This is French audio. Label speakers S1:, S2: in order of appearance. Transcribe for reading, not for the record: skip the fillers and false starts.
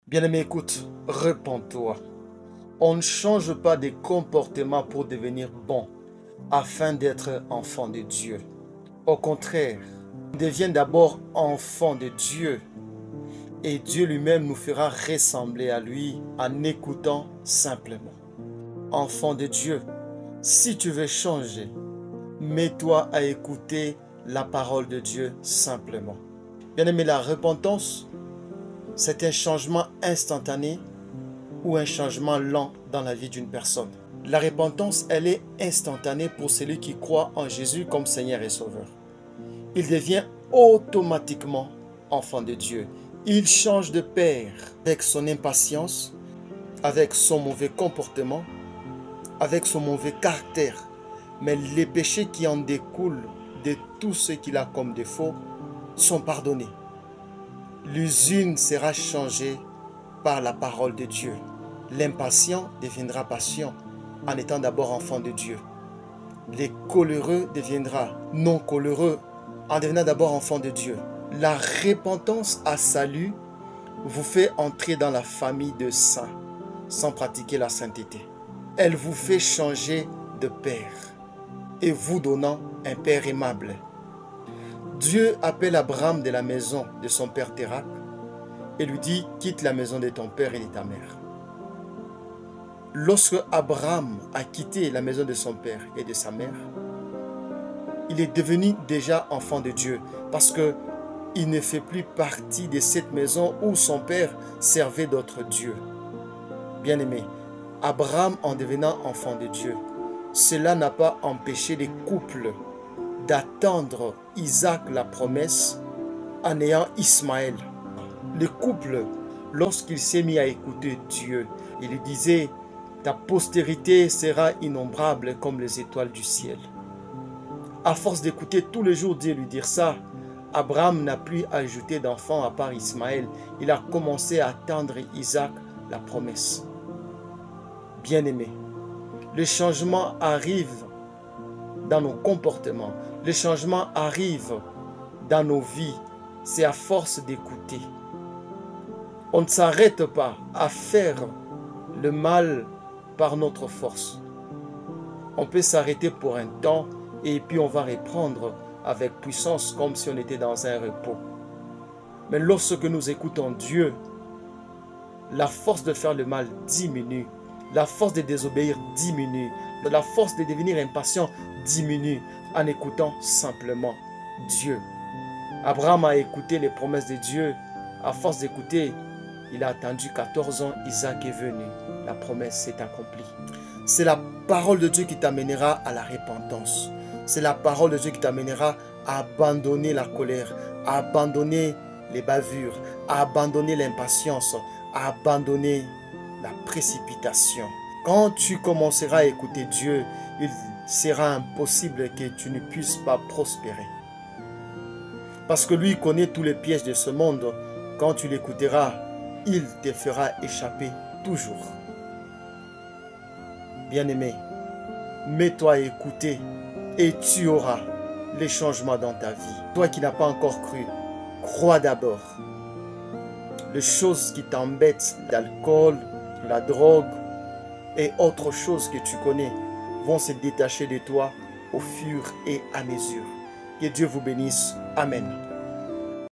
S1: Bien-aimé, écoute, réponds-toi. On ne change pas de comportement pour devenir bon, afin d'être enfant de Dieu. Au contraire, on devient d'abord enfant de Dieu, et Dieu lui-même nous fera ressembler à lui en écoutant simplement. Enfant de Dieu, si tu veux changer, mets-toi à écouter la parole de Dieu simplement. Bien-aimé, la repentance, c'est un changement instantané ou un changement lent dans la vie d'une personne. La repentance, elle est instantanée pour celui qui croit en Jésus comme Seigneur et Sauveur. Il devient automatiquement enfant de Dieu. Il change de père avec son impatience, avec son mauvais comportement, avec son mauvais caractère. Mais les péchés qui en découlent de tout ce qu'il a comme défaut sont pardonnés. L'usine sera changée par la parole de Dieu. L'impatient deviendra patient en étant d'abord enfant de Dieu. Les coléreux deviendra non coléreux en devenant d'abord enfant de Dieu. La repentance à salut vous fait entrer dans la famille de saints sans pratiquer la sainteté. Elle vous fait changer de père et vous donnant un père aimable. Dieu appelle Abraham de la maison de son père Térak et lui dit « Quitte la maison de ton père et de ta mère ». Lorsque Abraham a quitté la maison de son père et de sa mère, il est devenu déjà enfant de Dieu parce qu'il ne fait plus partie de cette maison où son père servait d'autres dieux. Bien-aimé, Abraham en devenant enfant de Dieu, cela n'a pas empêché les couples d'attendre Isaac la promesse en ayant Ismaël. Le couple, lorsqu'il s'est mis à écouter Dieu, il lui disait « Ta postérité sera innombrable comme les étoiles du ciel ». À force d'écouter tous les jours Dieu lui dire ça, Abraham n'a plus ajouté d'enfant à part Ismaël. Il a commencé à attendre Isaac la promesse. Bien-aimé, le changement arrive dans nos comportements. Le changement arrive dans nos vies. C'est à force d'écouter. On ne s'arrête pas à faire le mal par notre force. On peut s'arrêter pour un temps et puis on va reprendre avec puissance comme si on était dans un repos. Mais lorsque nous écoutons Dieu, la force de faire le mal diminue. La force de désobéir diminue. La force de devenir impatient diminue en écoutant simplement Dieu. Abraham a écouté les promesses de Dieu. À force d'écouter, il a attendu 14 ans, Isaac est venu. La promesse s'est accomplie. C'est la parole de Dieu qui t'amènera à la repentance. C'est la parole de Dieu qui t'amènera à abandonner la colère, à abandonner les bavures, à abandonner l'impatience, à abandonner la précipitation. Quand tu commenceras à écouter Dieu, il sera impossible que tu ne puisses pas prospérer. Parce que lui connaît tous les pièges de ce monde. Quand tu l'écouteras, il te fera échapper toujours. Bien-aimé, mets-toi à écouter et tu auras les changements dans ta vie. Toi qui n'as pas encore cru, crois d'abord. Les choses qui t'embêtent, l'alcool, la drogue et autres choses que tu connais vont se détacher de toi au fur et à mesure. Que Dieu vous bénisse. Amen.